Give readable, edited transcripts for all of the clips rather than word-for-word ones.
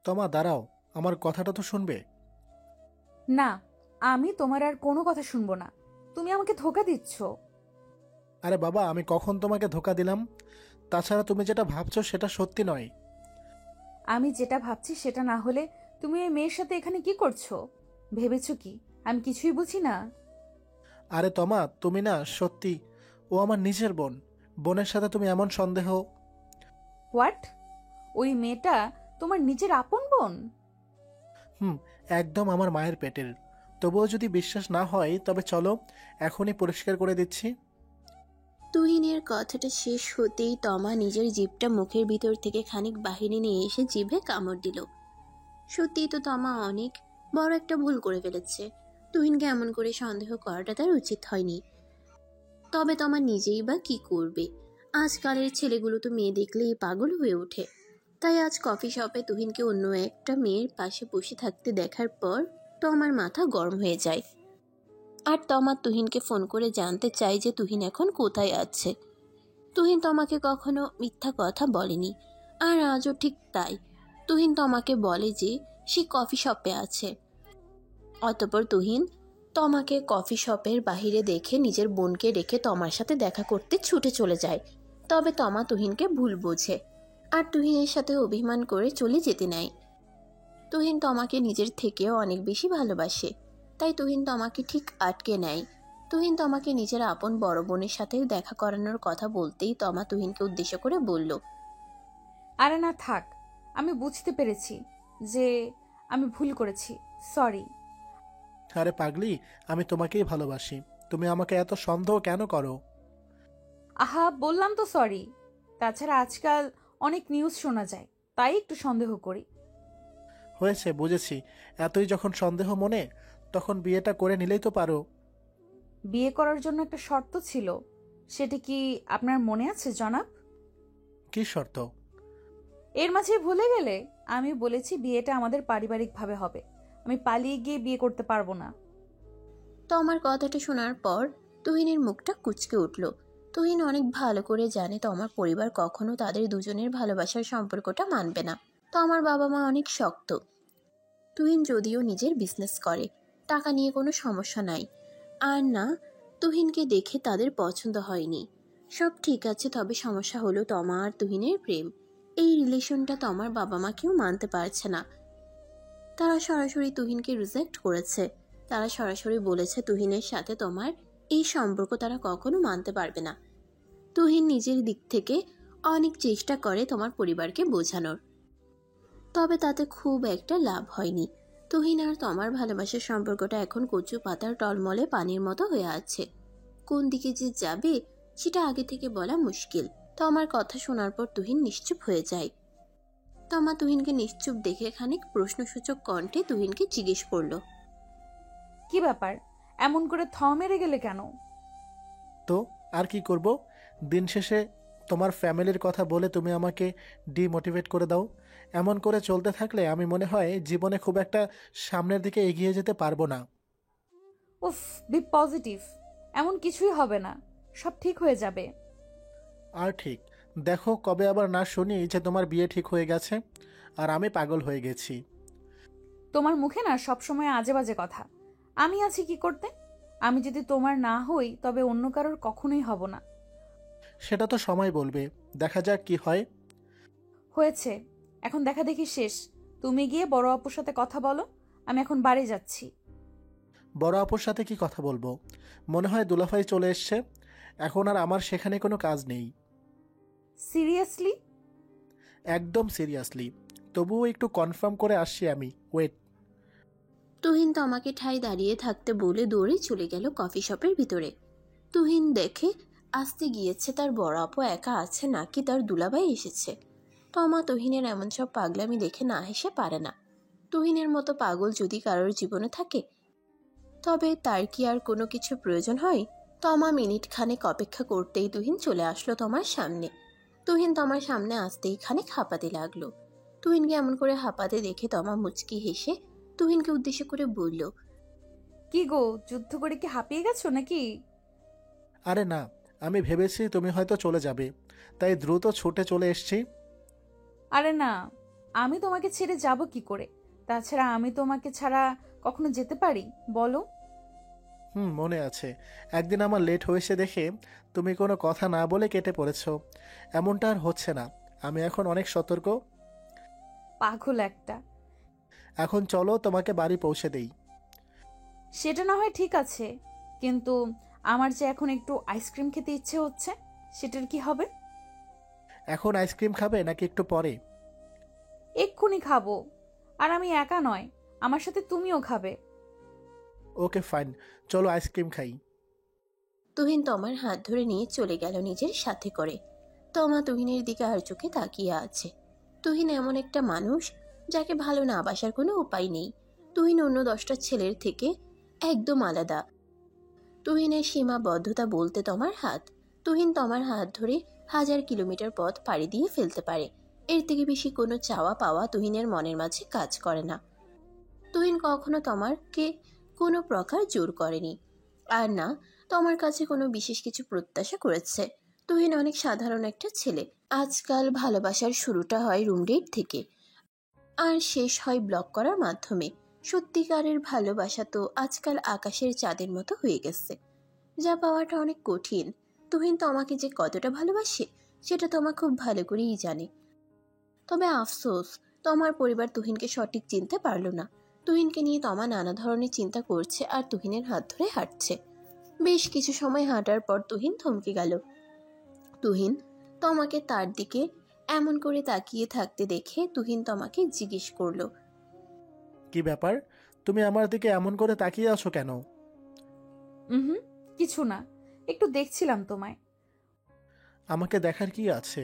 তমা দাঁড়াও, আমার কথাটা তো শুনবে। না, আমি তোমার আর কোনো কথা শুনবো না। তুমি আমাকে ধোঁকা দিচ্ছ। আরে বাবা, আমি কখন তোমাকে ধোকা দিলাম? তাছাড়া তুমি যেটা ভাবছো সেটা সত্যি নয়। আমি যেটা ভাবছি সেটা না হলে তুমি ওই মেয়ের সাথে এখানে কি করছো? ভেবেছো কি আমি কিছুই বুঝি না? আরে তমা, তুমি না সত্যি, ও আমার নিজের বোন। বোনের সাথে তুমি এমন সন্দেহ? হোয়াট? ওই মেয়েটা তোমার নিজের আপন বোন? হুম, একদম আমার মায়ের পেটের। তবুও যদি বিশ্বাস না হয় তবে চলো, এখনই পরিষ্কার করে দিচ্ছি। তুহিনের কথাটা শেষ হতেই তমা নিজের জিভটা মুখের ভিতর থেকে খানিক বাহিরে নিয়ে এসে জিভে কামড় দিল। সত্যিই তো তমা অনেক বড় একটা ভুল করে ফেলেছে। তুহিনকে এমন করে সন্দেহ করাটা তার উচিত হয়নি। তবে তমা নিজেই বা কি করবে? আজকালের ছেলেগুলো তো মেয়ে দেখলেই পাগল হয়ে ওঠে। তাই আজ কফি শপে তুহিনকে অন্য একটা মেয়ের পাশে বসে থাকতে দেখার পর তমার মাথা গরম হয়ে যায়। আর তমা তুহিনকে ফোন করে জানতে চায় যে তুহিন এখন কোথায় আছে। তুহিন তমাকে কখনো মিথ্যা কথা বলেনি, আর আজও ঠিক তাই। তুহিন তমাকে বলে যে সে কফি শপে আছে। অতঃপর তুহিন তমাকে কফি শপের বাহিরে দেখে নিজের বোনকে রেখে তমার সাথে দেখা করতে ছুটে চলে যায়। তবে তমা তুহিনকে ভুল বোঝে আর তুহিনের সাথে অভিমান করে চলে যেতে নেয়। তুহিন তমাকে নিজের থেকেও অনেক বেশি ভালোবাসে, তাই তুহিন তমাকে ঠিক আটকে নেয়। তুহিন তমাকে নিজের আপন বড় বোনের সাথে দেখা করানোর কথা বলতেই তমা তুহিনকে উদ্দেশ্য করে বলল, আরে না, থাক। আমি বুঝতে পেরেছি যে আমি ভুল করেছি। সরি। আরে পাগলি, আমি তোমাকেই ভালোবাসি। তুমি আমাকে এত সন্দেহ কেন করো? আহা, বললাম তো সরি। তাছাড়া আজকাল অনেক নিউজ শোনা যায়, তাই একটু সন্দেহ করি। হয়েছে, বুঝেছি। এতই যখন সন্দেহ মনে, তখন বিয়েটা করে নিলেই তো পারো। বিয়ে করার জন্য একটা শর্ত ছিল, সেটা কি আপনার মনে আছে জনাব? কি শর্ত? এর মাঝে ভুলে গেলে? আমি বলেছি বিয়েটা আমাদের পারিবারিকভাবে হবে। আমি পালিয়ে গিয়ে বিয়ে করতে পারবো না। তমার কথাটা শোনার পর তুহিনের মুখটা কুঁচকে উঠল। তুহিন অনেক ভালো করে জানে তমার পরিবার কখনো তাদের দুজনের ভালোবাসার সম্পর্কটা মানবে না। তমার বাবা মা অনেক শক্ত। তুহিন যদিও নিজের বিজনেস করে, টাকা নিয়ে কোনো সমস্যা নাই। আর না, তুহিনকে দেখে তাদের পছন্দ হয়নি। সব ঠিক আছে, তবে সমস্যা হলো তমা আর তুহিনের প্রেম। এই রিলেশনটা তমার বাবা মা কেউ মানতে পারছে না। তারা সরাসরি তুহিনকে রিজেক্ট করেছে। তারা সরাসরি বলেছে তুহিনের সাথে তোমার এই সম্পর্ক তারা কখনো মানতে পারবে না। তুহিন নিজের দিক থেকে অনেক চেষ্টা করে তোমার পরিবারকে বোঝানোর, তবে তাতে খুব একটা লাভ হয়নি। তুহিন আর তোমার ভালোবাসার সম্পর্কটা এখন কচু পাতার টলমলে পানির মতো হয়ে আছে। কোন দিকে যে যাবে সেটা আগে থেকে বলা মুশকিল। তোমার কথা শোনার পর তুহিন নিশ্চুপ হয়ে যায়। তমা তুহিনকে নিশ্চুপ দেখে খানিক প্রশ্নসূচক কণ্ঠে তুহিনকে জিজ্ঞেস করলো, কি ব্যাপার? এমন করে থ মেরে গেলে কেন? তো আর কি করব? দিন শেষে তোমার ফ্যামিলির কথা বলে তুমি আমাকে ডিমোটিভেট করে দাও। এমন করে চলতে থাকলে আমি মনে হয় জীবনে খুব একটা সামনের দিকে এগিয়ে যেতে পারবো না। উফ, বি পজিটিভ। এমন কিছুই হবে না, সব ঠিক হয়ে যাবে। আর ঠিক, দেখো কবে আবার না শুনি যে তোমার বিয়ে ঠিক হয়ে গেছে আর আমি পাগল হয়ে গেছি। তোমার মুখে না সবসময় আজে বাজে কথা। আমি আছি কি করতে? আমি যদি তোমার না হই তবে অন্য কারোর কখনোই হব না। সেটা তো সময় বলবে, দেখা যাক কি হয়। হয়েছে, এখন দেখা দেখি শেষ। তুমি গিয়ে বড় আপুর সাথে কথা বলো। আমি এখন বাড়ি যাচ্ছি। বড় আপুর সাথে কি কথা বলবো? মনে হয় দুলাভাই চলে এসছে। এখন আর আমার সেখানে কোনো কাজ নেই। সিরিয়াসলি? একদম সিরিয়াসলি। তবুও একটু কনফার্ম করে আসছি আমি, ওয়েট। তুহিন তমাকে ঠাই দাঁড়িয়ে থাকতে বলে দৌড়ে চলে গেল কফি শপের ভিতরে। তুহিন দেখে আসতে গিয়েছে তার বড় আপু একা আছে নাকি তার দুলাভাই এসেছে। তমা তুহিনের এমন সব পাগলামি দেখে না হেসে পারে না। তুহিনের মতো পাগল যদি কারোর জীবনে থাকে তবে তার কি আর কোনো কিছু প্রয়োজন হয়? তমা মিনিট খানেক অপেক্ষা করতেই তুহিন চলে আসলো তোমার সামনে। তুহিন তোমার সামনে আসতেই খানিক হাঁপাতে লাগলো। তুহিনকে এমন করে হাঁপাতে দেখে তমা মুচকি হেসে তুহিনকে উদ্দেশ্য করে বলল, কি গো, যুদ্ধ করে কি হাঁপিয়ে গেছো নাকি? আরে না, আমি ভেবেছি তুমি হয়তো চলে যাবে, তাই দ্রুত ছুটে চলে এসেছি। আরে না, আমি তোমাকে ছেড়ে যাব কি করে? তাছাড়া আমি তোমাকে ছাড়া কখনো যেতে পারি বলো? মনে আছে। একদিন আমার লেট হয়েছে দেখে তুমি কোনো কথা না বলে কেটে পড়েছ। এমনটা আর হচ্ছে না। আমি এখন অনেক সতর্ক। পাগল একটা। এখন চলো তোমাকে বাড়ি পৌঁছে দেই। সেটা না হয় ঠিক আছে, কিন্তু আমার যে এখন একটু আইসক্রিম খেতে ইচ্ছে হচ্ছে, সেটার কি হবে? এখন আইসক্রিম খাবে নাকি একটু পরে? এক্ষুনি খাবো। আর আমি একা নয়, আমার সাথে তুমিও খাবে। ওকে ফাইন, চলো আইসক্রিম খাই। তুহিন তমার হাত ধরে নিয়ে চলে গেল নিজের সাথে করে। তমা তুহিনের দিকে আর চোখে তাকিয়ে আছে। তুহিন এমন একটা মানুষ যাকে ভালো না বাসার কোনো উপায় নেই। তুহিন অন্য 10টা ছেলের থেকে একদম আলাদা। তুহিনের সীমাবদ্ধতা বলতে তমার হাত। তুহিন তমার হাত ধরে 1000 কিলোমিটার পথ পাড়ি দিয়ে ফেলতে পারে। এর থেকে বেশি কোনো চাওয়া পাওয়া তুহিনের মনের মাঝে কাজ করে না। তুহিন কখনো তমারকে কোনো প্রকার জোর করেনি, আর না তমার কাছে কোনো বিশেষ কিছু প্রত্যাশা করেছে। তুহিন অনেক সাধারণ একটা ছেলে। আজকাল ভালোবাসার শুরুটা হয় রুম ডেট থেকে, আর শেষ হয় ব্লক করার মাধ্যমে। সত্যিকারের ভালোবাসা তো আজকাল আকাশের চাঁদের মতো হয়ে গেছে, যা পাওয়াটা অনেক কঠিন। তুহিন তমাকে যে কতটা ভালোবাসে সেটা তমা খুব ভালো করেই জানে। তবে আফসোস, তমার পরিবার তুহিনকে সঠিক চিনতে পারল না। তুহিনকে নিয়ে তমা নানা ধরনের চিন্তা করছে আর তুহিনের হাত ধরে হাঁটছে। বেশ কিছু সময় হাঁটার পর তুহিন থমকে গেল। তুহিন তমাকে তার দিকে এমন করে তাকিয়ে থাকতে দেখে তুহিন তমাকে জিজ্ঞেস করলো, কি ব্যাপার, তুমি আমার দিকে এমন করে তাকিয়ে আছো কেন? হুম, কিছু না, একটু দেখছিলাম তোমায়। আমাকে দেখার কি আছে?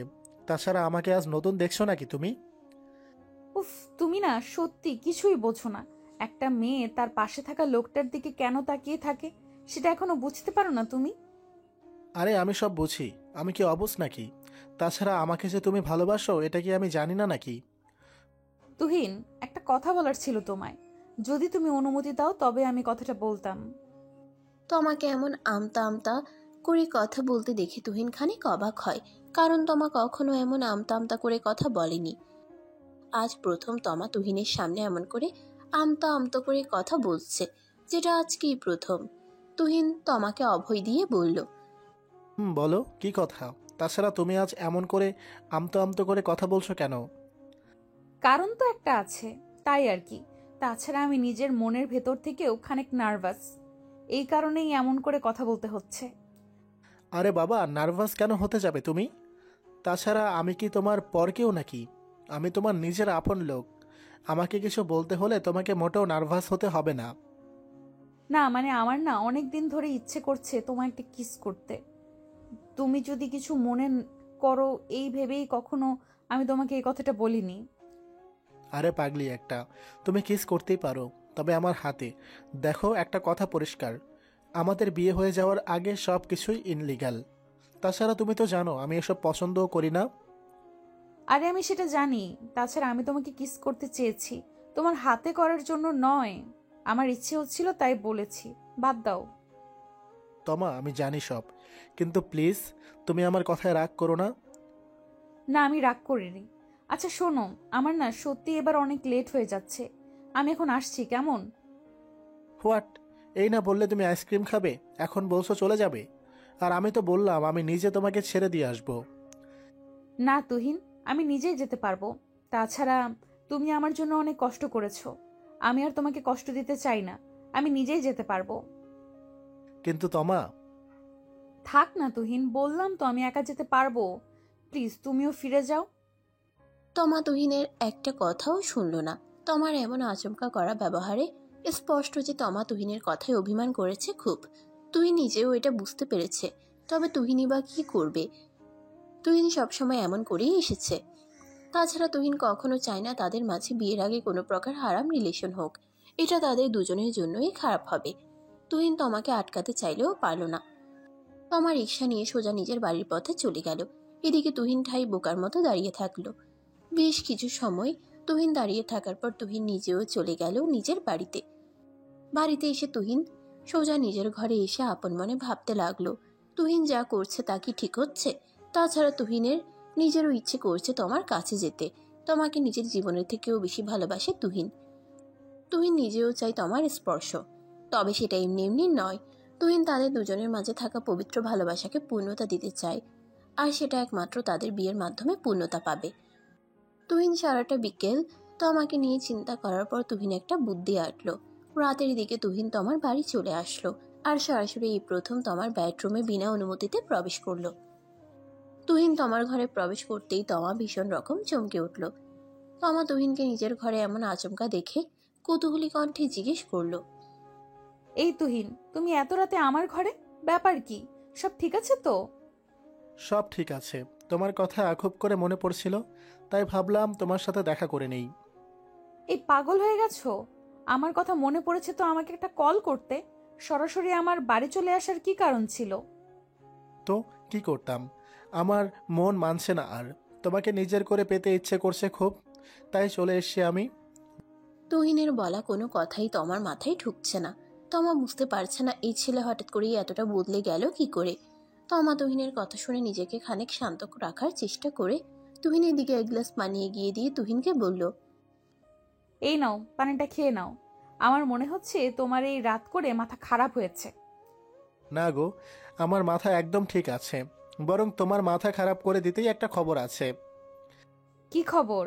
তাছাড়া আমাকে আজ নতুন দেখছো নাকি তুমি? উফ, তুমি না সত্যি কিছুই বোঝো না। একটা মেয়ে তার পাশে থাকা লোকটার দিকে কেন তাকিয়ে থাকে সেটা এখনো বুঝতে পারো না তুমি? আরে আমি সব বুঝি, আমি কি অবুঝ নাকি? তাছাড়া আমাকে যে তুমি ভালোবাসো এটা কি আমি জানি না নাকি? তুহিন, একটা কথা বলার ছিল তোমায়। যদি তুমি অনুমতি দাও তবে আমি কথাটা বলতাম। তমাকে এমন আমতা আমতা করে কথা বলতে দেখে তুহিন খানিক অবাক হয়, কারণ তমা কখনো এমন আমতা আমতা করে কথা বলেনি। আজ প্রথম তমা তুহিনের সামনে এমন করে আমতা আমতা করে কথা বলছে, যেটা আজকেই প্রথম। তুহিন তমাকে অভয় দিয়ে বলল, বলো কি কথা? তাছাড়া তুমি আজ এমন করে আমতো আমতো করে কথা বলছো কেন? কারণ তো একটা আছে, তাই আর কি। তাছাড়া আমি নিজের মনের ভেতর থেকেও খানিক নার্ভাস, এই কারণেই এমন করে কথা বলতে হচ্ছে। আরে বাবা, নার্ভাস কেন হতে যাবে তুমি? তাছাড়া আমি কি তোমার পর কেউ নাকি? আমি তোমার নিজের আপন লোক। আমাকে কিছু বলতে হলে তোমাকে মোটেও নার্ভাস হতে হবে না। না মানে আমার না অনেক দিন ধরে ইচ্ছে করছে তোমায় একটা কিস করতে। তুমি যদি কিছু মনে করো এই ভেবেই কখনো আমি তোমাকে এই কথাটা বলিনি। আরে পাগলি একটা, তুমি কিস করতেই পারো, তবে আমার হাতে। দেখো, একটা কথা পরিষ্কার, আমাদের বিয়ে হয়ে যাওয়ার আগে সব কিছুই ইনলিগাল। তাছাড়া তুমি তো জানো আমি এসব পছন্দও করি না। আরে আমি সেটা জানি। তাছাড়া আমি তোমাকে কিস করতে চেয়েছি, তোমার হাতে করার জন্য নয়। আমার ইচ্ছে হচ্ছিল তাই বলেছি, বাদ দাও। তমা, আমি জানি সব, কিন্তু প্লিজ তুমি আমার কথায় রাগ করো না। না, আমি রাগ করিনি। আচ্ছা শোনো, আমার না সত্যি এবার অনেক লেট হয়ে যাচ্ছে। আমি এখন আসছি, কেমন? হোয়াট? এই না বললে তুমি আইসক্রিম খাবে, এখন বলছো চলে যাবে? আর আমি তো বললাম আমি নিজে তোমাকে ছেড়ে দিয়ে আসবো। না তুহিন, আমি নিজেই যেতে পারবো। তাছাড়া তুমি আমার জন্য অনেক কষ্ট করেছো, আমি আর তোমাকে কষ্ট দিতে চাই না। আমি নিজেই যেতে পারবো। কিন্তু তমা। থাক না তুহিন, বললাম তো আমি একা যেতে পারবো। প্লিজ তুমিও ফিরে যাও। তমা তুহিনের একটা কথাও শুনল না। তমার এমন আচমকা করা ব্যবহারে স্পষ্ট যে তমা তুহিনের কথায় অভিমান করেছে খুব। তুহিন নিজেও এটা বুঝতে পেরেছে, তবে তুহিনই বা কি করবে? তুহিন সবসময় এমন করেই এসেছে। তাছাড়া তুহিন কখনো চায় না তাদের মাঝে বিয়ের আগে কোনো প্রকার হারাম রিলেশন হোক। এটা তাদের দুজনের জন্যই খারাপ হবে। তুহিন তমাকে আটকাতে চাইলেও পারল না। তমা রিক্সা নিয়ে সোজা নিজের বাড়ির পথে চলে গেল। এদিকে তুহিন ঠাই বোকার মতো দাঁড়িয়ে থাকলো। বেশ কিছু সময় তুহিন দাঁড়িয়ে থাকার পর তুহিন নিজেও চলে গেল নিজের বাড়িতে। বাড়িতে এসে তুহিন সোজা নিজের ঘরে এসে আপন মনে ভাবতে লাগলো, তুহিন যা করছে তা কি ঠিক হচ্ছে? তাছাড়া তুহিনের নিজেরও ইচ্ছে করছে তোমার কাছে যেতে। তোমাকে নিজের জীবনের থেকেও বেশি ভালোবাসে তুহিন। তুহিন নিজেও চাই তোমার স্পর্শ, তবে সেটা এমনি এমনি নয়। তুহিন তাদের দুজনের মাঝে থাকা পবিত্র ভালোবাসাকে পূর্ণতা দিতে চায়, আর সেটা একমাত্র তাদের বিয়ের মাধ্যমে পূর্ণতা পাবে। তুহিন সারাটা বিকেল তোমাকে নিয়ে চিন্তা করার পর তুহিন একটা বুদ্ধি আঁটলো। রাতের দিকে তুহিন তোমার বাড়ি চলে আসলো, আর সরাসরি এই প্রথম তোমার বেডরুমে বিনা অনুমতিতে প্রবেশ করলো। তুহিন তোমার ঘরে প্রবেশ করতেই তমা ভীষণ রকম চমকে উঠল। তমা তুহিনকে নিজের ঘরে এমন আচমকা দেখে কৌতূহলী কণ্ঠে জিজ্ঞেস করলো, এই তুহিন, তুমি এত রাতে আমার ঘরে? ব্যাপার কি? সব ঠিক আছে তো? সব ঠিক আছে, তোমার কথা খুব করে মনে পড়ছিল, তাই ভাবলাম তোমার সাথে দেখা করে নেই। এই পাগল হয়ে গেছো? আমার কথা মনে পড়েছে তো আমাকে একটা কল করতে। সরাসরি আমার বাড়ি চলে আসার কি কারণ ছিল? তো কি করতাম, আমার মন মানছে না আর, তোমাকে নিজের করে পেতে ইচ্ছে করছে খুব, তাই চলে এসেছি আমি। তুহিনের বলা কোনো কথাই তোমার মাথায় ঢুকছে না। তমা বুঝতে পারছে না এই ছেলে হঠাৎ করেই এতটা বদলে গেল কি করে। তমা তুহিনের কথা শুনে নিজেকে খানিক শান্ত রাখার চেষ্টা করে তুহিনের দিকে এক গ্লাস পানি এগিয়ে দিয়ে তুহিনকে বলল, এই নাও, পানিটা খেয়ে নাও। আমার মনে হচ্ছে তোমার এই রাত করে মাথা খারাপ হয়েছে। না গো, আমার মাথা একদম ঠিক আছে, বরং তোমার মাথা খারাপ করে দিতেই একটা খবর আছে। কি খবর?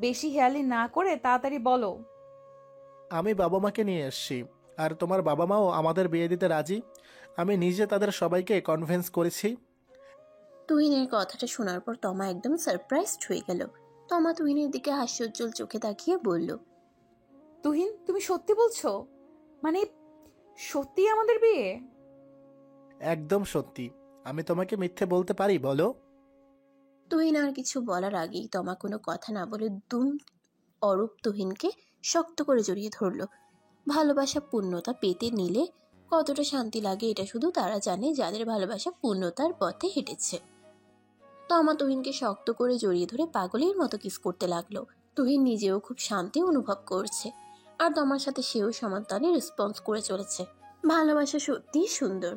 বেশি হেয়ালি না করে তাড়াতাড়ি বলো। আমি বাবা মাকে নিয়ে এসেছি, আর তোমার বাবা মাও আমাদের বিয়ে দিতে রাজি। আমি নিজে তাদের সবাইকে কনভিন্স করেছি। তুহিনের কথাটা শোনার পর তমা একদম সারপ্রাইজড হয়ে গেল। তমা তুহিনের দিকে হাস্যোজ্জ্বল চোখে তাকিয়ে বলল, তুহিন, তুমি সত্যি বলছো? মানে সত্যি আমাদের বিয়ে? একদম সত্যি, আমি তোমাকে মিথ্যে বলতে পারি বলো? তুহিন আর কিছু বলার আগেই তমা কোনো কথা না বলে দুম অরূপ তুহিনকে শক্ত করে জড়িয়ে ধরল। ভালোবাসা পূর্ণতা পেতে নিলে কতটা শান্তি লাগে এটা শুধু তারা জানে যাদের ভালোবাসা পূর্ণতার পথে হেঁটেছে। তমা তুহিনকে শক্ত করে জড়িয়ে ধরে পাগলের মতো কিস করতে লাগলো। তুহিন নিজেও খুব শান্তি অনুভব করছে, আর তমার সাথে সেও সমানতালে রেসপন্স করে চলেছে। ভালোবাসা সত্যিই সুন্দর।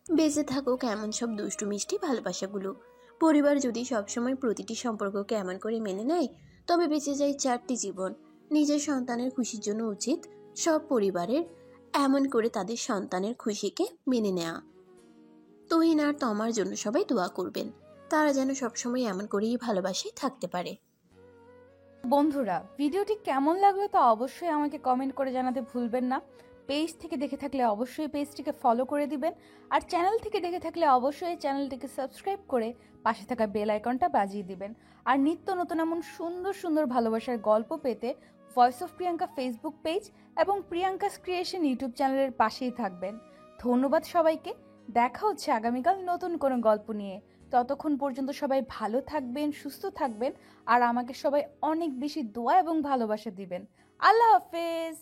বেঁচে থাকুক এমন সব দুষ্টু মিষ্টি ভালোবাসাগুলো। পরিবার যদি সবসময় প্রতিটি সম্পর্ককে এমন করে মেনে নেয়, তবে বেঁচে যায় 4টি জীবন। নিজের সন্তানের খুশির জন্য উচিত সব পরিবারের এমন করে তাদের সন্তানের খুশিকে মেনে নেওয়া। তুহিন আর তমার জন্য সবাই দোয়া করবেন, তারা যেন সবসময় এমন করেই ভালোবাসায় থাকতে পারে। বন্ধুরা, ভিডিওটি কেমন লাগলো তা অবশ্যই আমাকে কমেন্ট করে জানাতে ভুলবেন না। পেজ থেকে দেখে থাকলে অবশ্যই পেজটিকে ফলো করে দিবেন, আর চ্যানেল থেকে দেখে থাকলে অবশ্যই চ্যানেলটিকে সাবস্ক্রাইব করে পাশে থাকা বেল আইকনটা বাজিয়ে দিবেন। আর নিত্য নতুন এমন সুন্দর সুন্দর ভালোবাসার গল্প পেতে voice of Priyanka Facebook page এবং প্রিয়াঙ্কাস ক্রিয়েশন ইউটিউব চ্যানেলের পাশেই থাকবেন। ধন্যবাদ সবাইকে। দেখা হচ্ছে আগামীকাল নতুন কোনো গল্প নিয়ে। ততক্ষণ পর্যন্ত সবাই ভালো থাকবেন, সুস্থ থাকবেন, আর আমাকে সবাই অনেক বেশি দোয়া এবং ভালোবাসা দিবেন। আল্লাহ হাফেজ।